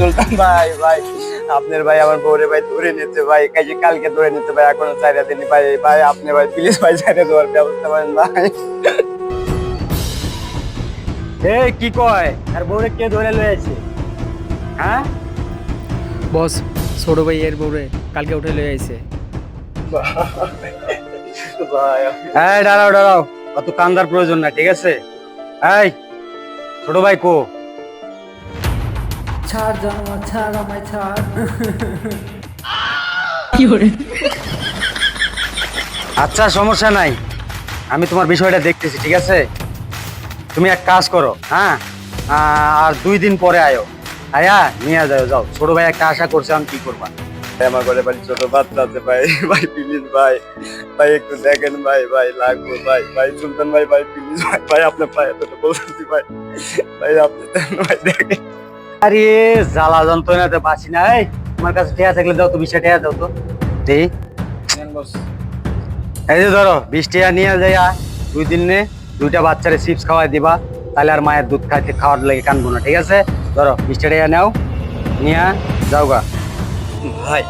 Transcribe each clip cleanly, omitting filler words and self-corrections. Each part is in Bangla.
সুলতান ভাই ভাই আপনার ভাই আমার বউরে ভাই ধরে নিতে ভাই কালকে ধরে নিতে ভাই এখনো 4 দিন ভাই ভাই আপনি ভাই প্লিজ ভাই ছেড়ে দেওয়ার ব্যবস্থা করেন ভাই। এই কি কয় আর বউরে কে ধরে লয়েছে? হ্যাঁ বস, ছোট ভাই এর বউরে কালকে উঠে লয়ে আইছে। এই দাঁড়াও দাঁড়াও, অত কান্দার প্রয়োজন না, ঠিক আছে? এই ছোট ভাই কো? ছাড় জানো, ছাড় আমায় ছাড়। আচ্ছা সমস্যা নাই, আমি তোমার বিষয়টা দেখতেছি, ঠিক আছে? তুমি এক কাজ করো, হ্যাঁ আর 2 দিন পরে আয়ো, আয়া নিয়ে যাও যাও। ছোট ভাই একটা আশা করছে, আমি কি করবা? আমার ঘরে বাড়ি ছোট বাচ্চা আছে ভাই, ভাই প্লিজ ভাই, ভাই একটু দেখেন ভাই, ভাই লাগবে ভাই, ভাই সুলতান ভাই, ভাই প্লিজ ভাই, ভাই আপনার পায়ে তো বলছি ভাই, ভাই আপনি ভাই দেখেন। আরে জ্বালা যন্ত্রণাতে বাঁচি না। এই তোমার কাছে ঠেয়া থাকলে দাও তো, 20 টাকা দাও তো দেই। এই যে ধরো 20 টাকা নিয়ে যাইয়া 2 দিন নে 2টা বাচ্চারে চিপস খাওয়াই দিবা, তাহলে আর মায়ের দুধ খাওয়ার লাগে কানবো না, ঠিক আছে? ধরো 20 টাকা নাও, নিয়ে যাও গা। ভাই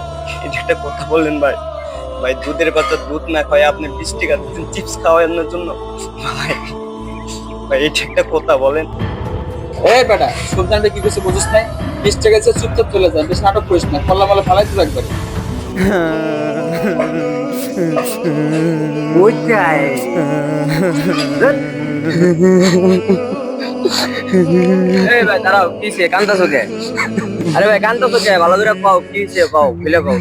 এটা একটা কথা বললেন ভাই, ভাই দুধের বাচ্চা দুধ না খাওয়াই আপনি 20 টাকা দিচ্ছেন চিপস খাওয়ানোর জন্য? ভাই ভাই এটা একটা কথা বলেন? এই বেটা, সুলতান ভাই কি কিছু বুঝিস নাই? 20 টাকা এসে চুপচাপ চলে যান, বেশ নাটক করিস না, ফল্লা মালা ফালাই দিল একবারে। ওইটাই এই ভাই দাঁড়াও, কি সে কান্দাছো কে? আরে ভাই কান্দাছো কে? ভালো করে পাও, কি সে পাও, ফেলে পাও।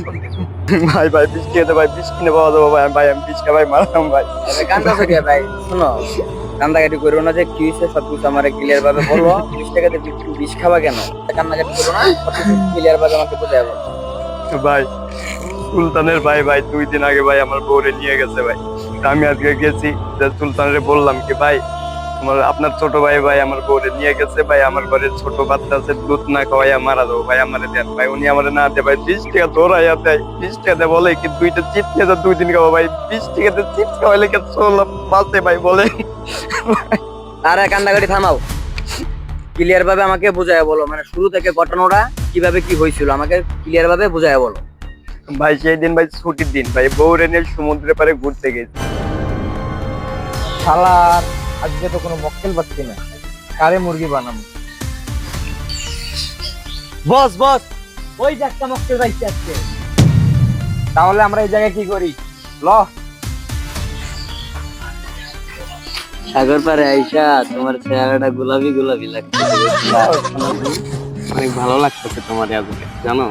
ভাই ভাই 20 টাকা ভাই 20 কিনে পাওয়া যাবো ভাই, ভাই আমি 20 ভাই মারলাম ভাই। আরে কান্দাছো কে ভাই? শোনো, কান্দাকাটি করো না, যে কি হয়েছে সবকিছু আমারে ক্লিয়ার ভাবে বলো। 20 টাকাতে 20 খাবা কেন? কান্দাকাটি করো না, সবকিছু ক্লিয়ার ভাবে আমাকে বুঝাই বলো। ভাই সুলতানের ভাই 2 দিন আগে ভাই আমার বউরে নিয়ে গেছে ভাই, আমি আজকে গেছি, সুলতানের বললাম কি ভাই আপনার ছোট ভাই আমার বউরে নিয়ে গেছে ভাই, আমার ঘরে ছোট বাচ্চা আছে, দুধ না খাওয়াইয়া মারা যাবো ভাই, আমারে দেন ভাই। উনি আমারে না দে ভাই, 20 টাকা ধরাইয়া দেয়, 20 টাকা বলে কি 2টা চিপস নিয়ে 2 দিন খাবো ভাই, 20 টাকাতে চিপস খাওয়াইলে কে চললাম বাঁচে ভাই বলে? আরে কান্দাকাটি থামাও, ক্লিয়ার ভাবে আমাকে বুঝাই বলো, মানে শুরু থেকে ঘটনাটা কিভাবে কি হয়েছিল আমাকে ক্লিয়ার ভাবে বুঝাই বলো। ভাই সেই দিন ভাই ছুটির দিন ভাই, বউরে নিয়ে সমুদ্রের পাড়ে ঘুরতে গেছি। শালার আজকে তো কোনো মক্কেল পাচ্ছি না, কারে মুরগি বানাবো? বস বস, ওই যে একটা মক্কেল পাইছি আজকে, তাহলে আমরা এই জায়গায় কি করি? ল সাগর পারে আইসা তোমার চেহারাটা গোলাপি গোলাপি লাগছে। অনেক ভালো লাগতেছে তোমার আজকে, জানো?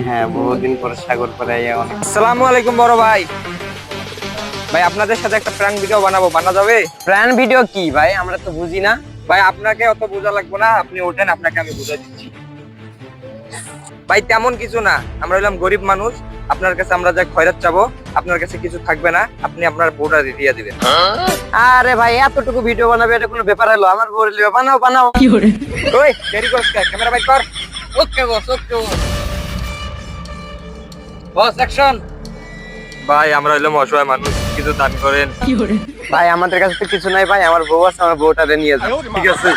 হ্যাঁ বহুদিন পরে সাগর পাড়ে আইয়া অনেক। আসসালামু আলাইকুম বড় ভাই। ভাই আপনাদের সাথে একটা প্র্যাঙ্ক ভিডিও বানাবো, বানা যাবে? প্ল্যান ভিডিও কি ভাই, আমরা তো বুঝি না। ভাই আপনাকে অত বোঝা লাগবে না, আপনি ওঠেন, আপনাকে আমি বুঝাই দিচ্ছি। ভাই তেমন কিছু না, আমরা হলাম গরিব মানুষ, আপনার কাছে আমরা যা খয়রাত চাবো, আপনার কাছে কিছু থাকবে না, আপনি আপনার বউটা দিয়ে দিবেন। আরে ভাই এতটুকু ভিডিও বানাবে, এটা কোনো ব্যাপার হলো? আমার বউরে লিবে, বানাও বানাও। ওই দেরি করিস না, ক্যামেরা বাইক কর। ওকে বস, ওকে বস, অ্যাকশন। ভাই আমরা হইলাম অসহায় মানুষ, কিছু দান করেন। ভাই আমাদের কাছে তো কিছু নাই ভাই, আমার বউ আছে, আমার বউটা নিয়ে যাও, ঠিক আছে?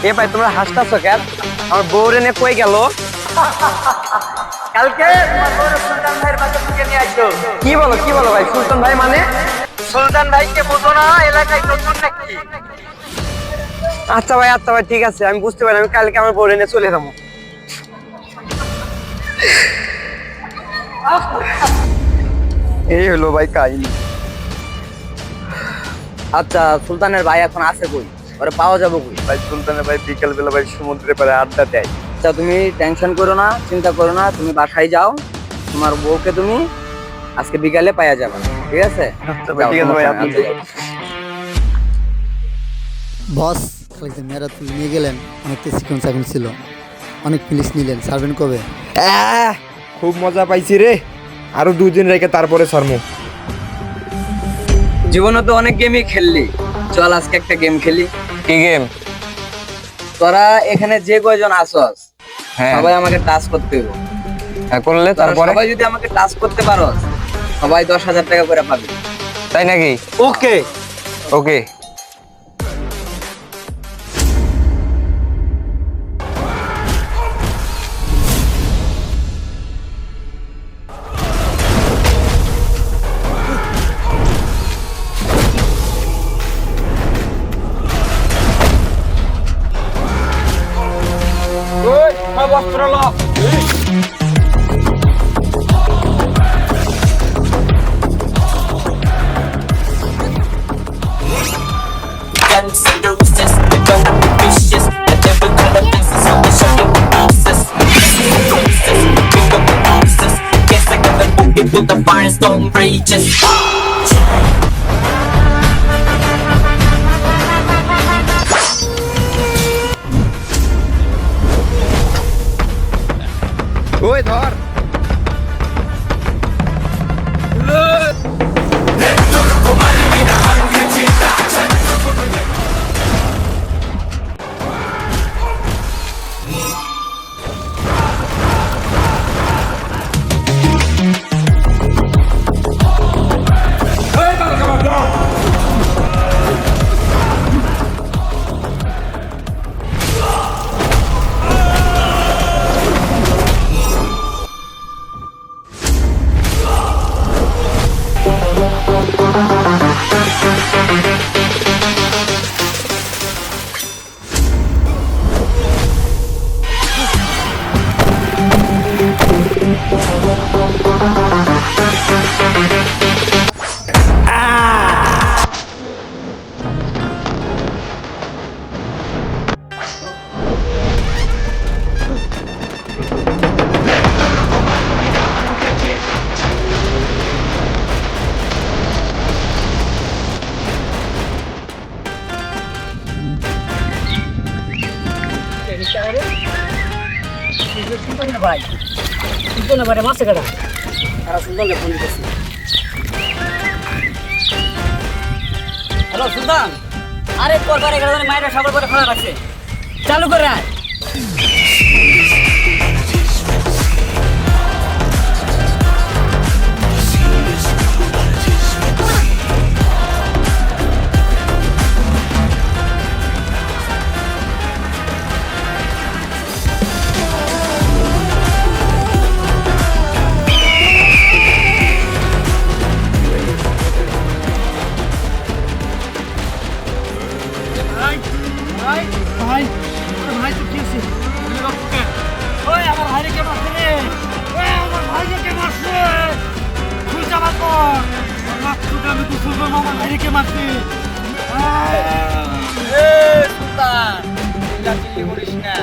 এ ভাই তোমরা হাসতাছো কেন? আমার বউরে নিয়ে কই গেল? কালকে তোমার বউরে সুলতান ভাইয়ের বাসা থেকে নিয়ে আইছো। কি বলো ভাই? সুলতান ভাই মানে? সুলতান ভাইকে বুঝো না? এলাকায় নতুন নাকি? আচ্ছা ভাই ঠিক আছে, আমি বুঝতে পারি, আমি কালকে আমার বউরে নিয়ে চলে যাবো। এই হলো ভাই কাহিনী। আচ্ছা সুলতানের ভাই এখন আছে কই? ওরে পাওয়া যাবে কই? ভাই সুলতানের ভাই বিকেল বেলা ভাই সমুদ্রের পাড়ে আড্ডা দেয়। আচ্ছা তুমি টেনশন করো না, চিন্তা করো না, তুমি বাসায় যাও, তোমার বউকে তুমি আজকে বিকালে পাওয়া যাবে, ঠিক আছে? আচ্ছা ভাই ঠিক আছে ভাই, আপনি বস, কালকে মেয়েরা তুলে নিয়ে গেলেন, অনেকটা চিকন চাকন ছিল, অনেক পুলিশ নিলেন, ছাড়বেন কবে? খুব মজা পাইছি রে, আরো 2 দিন রেখে তারপরে ছাড়মু। জীবনে তো অনেক গেমই খেললি, চল আজকে একটা গেম খেলি। কি গেম? তোরা এখানে যে কয়জন আসস, হ্যাঁ সবাই আমাকে টাচ করতে হবে। হ্যাঁ, করলে তোরা তারপরে? সবাই যদি আমাকে টাচ করতে পারস, সবাই 10,000 টাকা করে পাবে। তাই নাকি? ওকে। ওকে। সব অস্ত্র ল। Guns and roses, we're gonna be vicious. I never gonna miss us, so we show you pieces. We gon' be monsters. Guess I gotta move it with the firestorm rages. ওই ধর। ভাই সুলতান এবারে মাসে কাটা আর সুলতানকে ফোন দিতেছি। হ্যালো সুলতান, আরে তোর বারে গেলে মায়ের সবার করে খোলা রাখছে, চালু করে আয়। সুলতান চিল্লা চিল্লি করিস না।